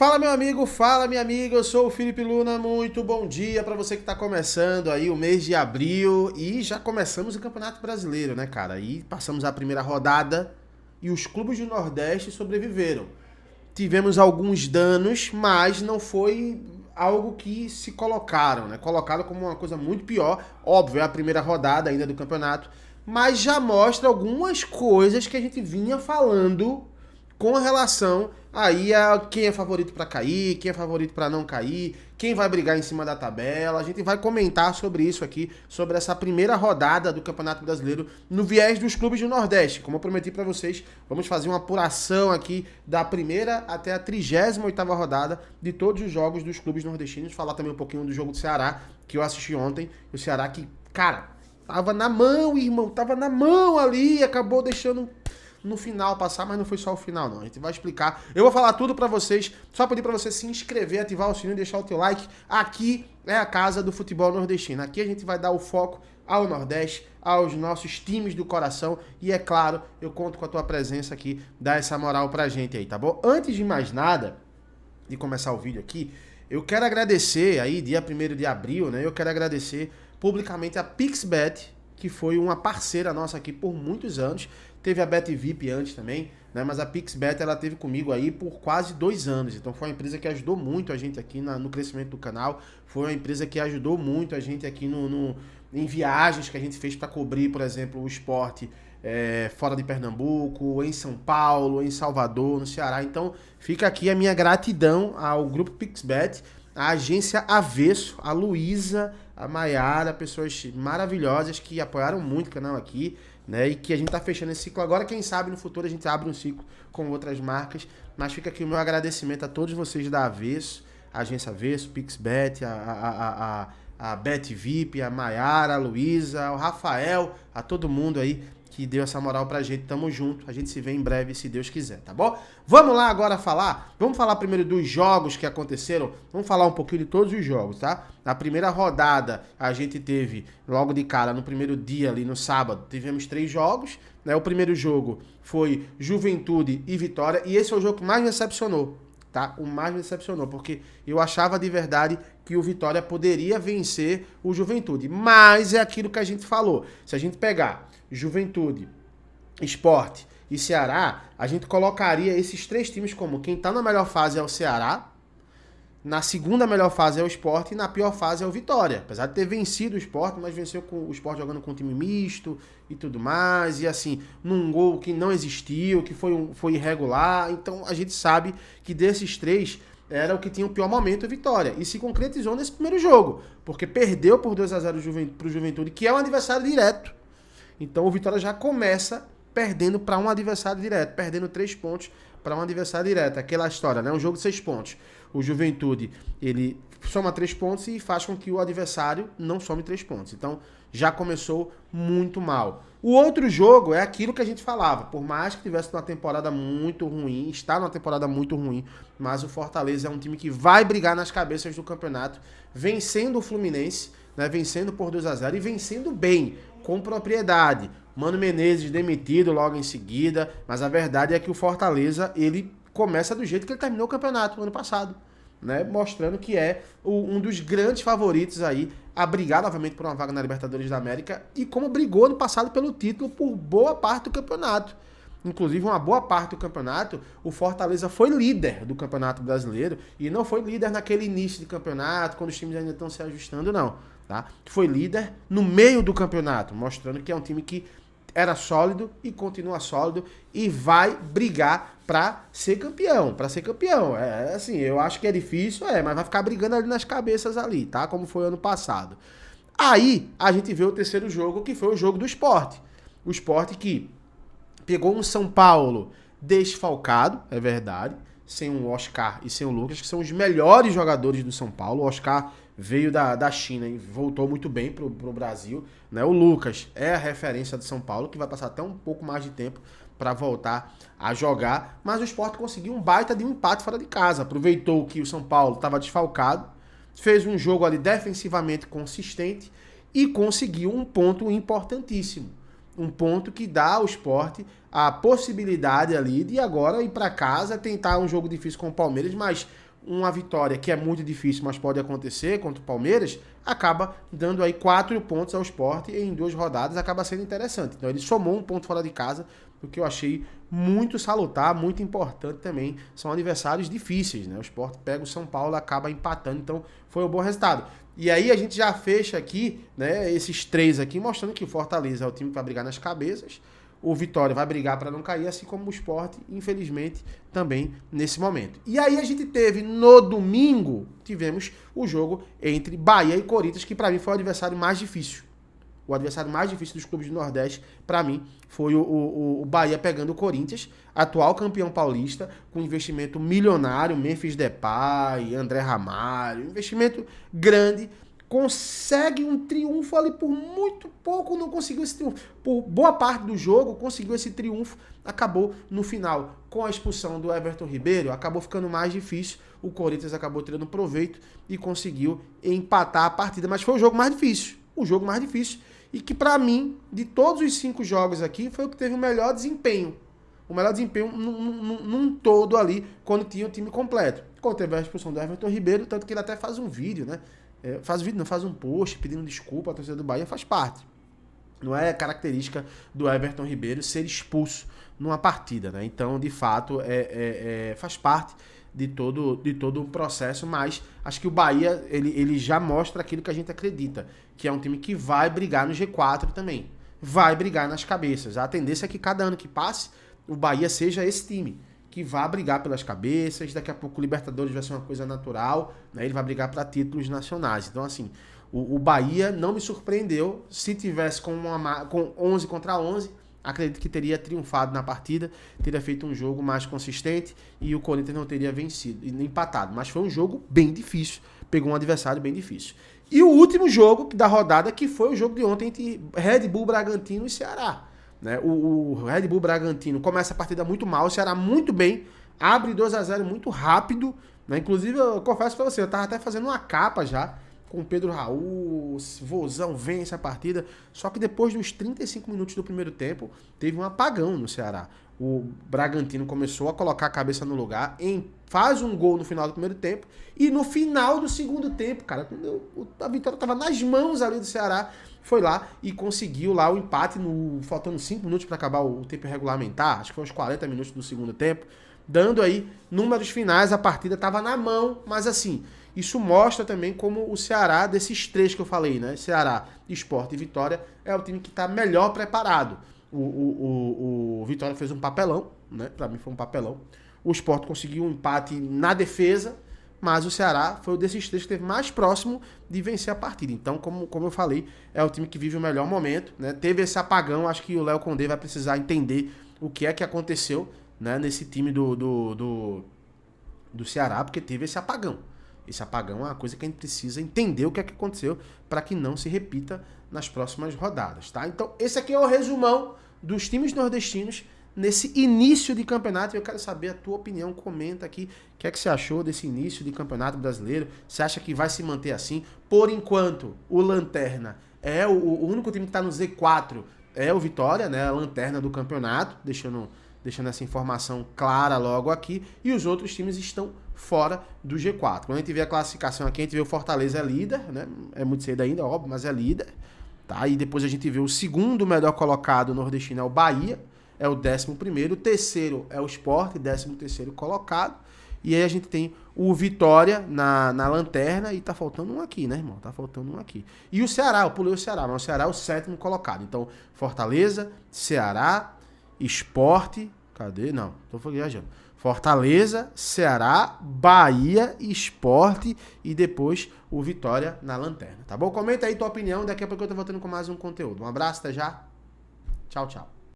Fala meu amigo, fala minha amiga, eu sou o Felipe Luna, muito bom dia para você que tá começando aí o mês de abril e já começamos o Campeonato Brasileiro, né cara? E passamos a primeira rodada e os clubes do Nordeste sobreviveram. Tivemos alguns danos, mas não foi algo que se colocaram, né? Colocaram como uma coisa muito pior, óbvio, é a primeira rodada ainda do campeonato, mas já mostra algumas coisas que a gente vinha falando com relação aí a quem é favorito para cair, quem é favorito para não cair, quem vai brigar em cima da tabela. A gente vai comentar sobre isso aqui, sobre essa primeira rodada do Campeonato Brasileiro no viés dos clubes do Nordeste. Como eu prometi para vocês, vamos fazer uma apuração aqui da primeira até a 38ª rodada de todos os jogos dos clubes nordestinos. Falar também um pouquinho do jogo do Ceará, que eu assisti ontem. O Ceará que, cara, tava na mão, irmão, tava na mão ali, acabou deixando no final passar, mas não foi só o final não, a gente vai explicar. Eu vou falar tudo pra vocês, só pedir pra você se inscrever, ativar o sininho e deixar o teu like. Aqui é a casa do futebol nordestino, aqui a gente vai dar o foco ao Nordeste, aos nossos times do coração e é claro, eu conto com a tua presença aqui, dá essa moral pra gente aí, tá bom? Antes de mais nada, de começar o vídeo aqui, eu quero agradecer aí, dia 1º de abril, né, eu quero agradecer publicamente a Pixbet, que foi uma parceira nossa aqui por muitos anos. Teve a BetVip antes também, né? Mas a Pixbet ela teve comigo aí por quase 2 anos. Então foi uma empresa que ajudou muito a gente aqui no crescimento do canal. Foi uma empresa que ajudou muito a gente aqui em viagens que a gente fez para cobrir, por exemplo, o esporte fora de Pernambuco, em São Paulo, em Salvador, no Ceará. Então fica aqui a minha gratidão ao Grupo Pixbet, a agência Avesso, a Luísa, a Maiara, pessoas maravilhosas que apoiaram muito o canal aqui, né? E que a gente tá fechando esse ciclo agora. Quem sabe no futuro a gente abre um ciclo com outras marcas. Mas fica aqui o meu agradecimento a todos vocês da Avesso, a agência Avesso, Pixbet, a BetVip, a Maiara, a Luísa, o Rafael, a todo mundo aí que deu essa moral pra gente. Tamo junto, a gente se vê em breve, se Deus quiser, tá bom? Vamos lá agora falar, vamos falar primeiro dos jogos que aconteceram, vamos falar um pouquinho de todos os jogos, tá? Na primeira rodada, a gente teve, logo de cara, no primeiro dia ali, no sábado, tivemos 3 jogos, né? O primeiro jogo foi Juventude e Vitória, e esse é o jogo que mais me decepcionou, tá? O mais me decepcionou, porque eu achava de verdade que o Vitória poderia vencer o Juventude, mas é aquilo que a gente falou, se a gente pegar Juventude, Sport e Ceará, a gente colocaria esses 3 times como quem tá na melhor fase é o Ceará, na segunda melhor fase é o Sport e na pior fase é o Vitória. Apesar de ter vencido o Sport, mas venceu com o Sport jogando com um time misto e tudo mais, e assim, num gol que não existiu, que foi irregular. Então a gente sabe que desses 3 era o que tinha o pior momento, a Vitória. E se concretizou nesse primeiro jogo, porque perdeu por 2-0 pro Juventude, que é um adversário direto. Então o Vitória já começa perdendo para um adversário direto, perdendo 3 pontos para um adversário direto. Aquela história, né? Um jogo de 6 pontos. O Juventude, ele soma 3 pontos e faz com que o adversário não some 3 pontos. Então já começou muito mal. O outro jogo é aquilo que a gente falava. Por mais que tivesse uma temporada muito ruim, está numa temporada muito ruim, mas o Fortaleza é um time que vai brigar nas cabeças do campeonato, vencendo o Fluminense, né? Vencendo por 2-0 e vencendo bem, com propriedade. Mano Menezes demitido logo em seguida, mas a verdade é que o Fortaleza, ele começa do jeito que ele terminou o campeonato no ano passado, né? Mostrando que é um dos grandes favoritos aí a brigar novamente por uma vaga na Libertadores da América e como brigou no passado pelo título por boa parte do campeonato. Inclusive, uma boa parte do campeonato, o Fortaleza foi líder do Campeonato Brasileiro e não foi líder naquele início de campeonato, quando os times ainda estão se ajustando, não. Tá? Foi líder no meio do campeonato, mostrando que é um time que era sólido e continua sólido e vai brigar para ser campeão, É assim, eu acho que é difícil, mas vai ficar brigando ali nas cabeças ali, tá? Como foi ano passado. Aí, a gente vê o terceiro jogo, que foi o jogo do Sport. O Sport que pegou um São Paulo desfalcado, é verdade, sem o Oscar e sem o Lucas, que são os melhores jogadores do São Paulo. O Oscar veio da China e voltou muito bem pro Brasil, né? O Lucas é a referência do São Paulo, que vai passar até um pouco mais de tempo para voltar a jogar, mas o Sport conseguiu um baita de um empate fora de casa, aproveitou que o São Paulo estava desfalcado, fez um jogo ali defensivamente consistente e conseguiu um ponto importantíssimo, um ponto que dá ao Sport a possibilidade ali de agora ir para casa, tentar um jogo difícil com o Palmeiras, mas uma vitória que é muito difícil, mas pode acontecer contra o Palmeiras, acaba dando aí 4 pontos ao Sport em 2 rodadas, acaba sendo interessante. Então ele somou um ponto fora de casa, o que eu achei muito salutar, muito importante também. São adversários difíceis, né? O Sport pega o São Paulo, acaba empatando, então foi um bom resultado. E aí a gente já fecha aqui, né, esses 3 aqui, mostrando que o Fortaleza é o time que vai brigar nas cabeças, o Vitória vai brigar para não cair, assim como o Sport, infelizmente, também nesse momento. E aí a gente teve, no domingo, tivemos o jogo entre Bahia e Corinthians, que para mim foi o adversário mais difícil. O adversário mais difícil dos clubes do Nordeste, para mim, foi o Bahia pegando o Corinthians, atual campeão paulista, com investimento milionário, Memphis Depay, André Ramalho, investimento grande, consegue um triunfo ali por muito pouco, não conseguiu esse triunfo. Por boa parte do jogo, conseguiu esse triunfo, acabou no final com a expulsão do Everton Ribeiro, acabou ficando mais difícil, o Corinthians acabou tirando proveito e conseguiu empatar a partida, mas foi o jogo mais difícil, e que pra mim, de todos os 5 jogos aqui, foi o que teve o melhor desempenho. O melhor desempenho num todo ali, quando tinha o time completo. Quando teve a expulsão do Everton Ribeiro, tanto que ele até faz um vídeo, né? Faz um post pedindo desculpa à torcida do Bahia, faz parte. Não é característica do Everton Ribeiro ser expulso numa partida, né? Então, de fato, faz parte de todo o processo, mas acho que o Bahia, ele já mostra aquilo que a gente acredita, que é um time que vai brigar no G4 também, vai brigar nas cabeças. A tendência é que cada ano que passe, o Bahia seja esse time, que vai brigar pelas cabeças, daqui a pouco o Libertadores vai ser uma coisa natural, né? Ele vai brigar para títulos nacionais. Então, assim, o Bahia não me surpreendeu. Se tivesse com 11 contra 11, acredito que teria triunfado na partida, teria feito um jogo mais consistente e o Corinthians não teria vencido, empatado. Mas foi um jogo bem difícil, pegou um adversário bem difícil. E o último jogo da rodada, que foi o jogo de ontem entre Red Bull Bragantino e Ceará. Né? O Red Bull Bragantino começa a partida muito mal, o Ceará muito bem, abre 2-0 muito rápido, né? Inclusive eu confesso pra você, eu tava até fazendo uma capa já com o Pedro Raul, Vozão vence a partida, só que depois dos 35 minutos do primeiro tempo teve um apagão no Ceará. O Bragantino começou a colocar a cabeça no lugar, faz um gol no final do primeiro tempo e no final do segundo tempo, cara, quando a vitória tava nas mãos ali do Ceará, foi lá e conseguiu lá o empate, faltando 5 minutos para acabar o tempo regulamentar, acho que foi uns 40 minutos do segundo tempo, dando aí números finais, a partida estava na mão, mas assim, isso mostra também como o Ceará, desses 3 que eu falei, né, Ceará, Sport e Vitória, é o time que está melhor preparado. O Vitória fez um papelão, né, para mim foi um papelão, o Sport conseguiu um empate na defesa, mas o Ceará foi o desses 3 que esteve mais próximo de vencer a partida. Então, como eu falei, é o time que vive o melhor momento, né? Teve esse apagão, acho que o Léo Condé vai precisar entender o que é que aconteceu, né, nesse time do Ceará, porque teve esse apagão. Esse apagão é uma coisa que a gente precisa entender o que é que aconteceu para que não se repita nas próximas rodadas, tá? Então, esse aqui é o resumão dos times nordestinos nesse início de campeonato. Eu quero saber a tua opinião, comenta aqui o que é que você achou desse início de campeonato brasileiro. Você acha que vai se manter assim? Por enquanto, o Lanterna é o único time que está no Z4, é o Vitória, né? A lanterna do campeonato, deixando essa informação clara logo aqui, e os outros times estão fora do G4. Quando a gente vê a classificação aqui, a gente vê o Fortaleza é líder, né? É muito cedo ainda, óbvio, mas é líder, tá? E depois a gente vê o segundo melhor colocado nordestino é o Bahia, é o 11º, o terceiro é o Sport, 13º colocado, e aí a gente tem o Vitória na lanterna, e tá faltando um aqui, né, irmão? Tá faltando um aqui. E o Ceará, eu pulei o Ceará, mas o Ceará é o 7º colocado. Então, Fortaleza, Ceará, Sport, cadê? Não, tô viajando. Fortaleza, Ceará, Bahia, Sport e depois o Vitória na lanterna, tá bom? Comenta aí tua opinião, daqui a pouco eu tô voltando com mais um conteúdo. Um abraço, até já. Tchau, tchau.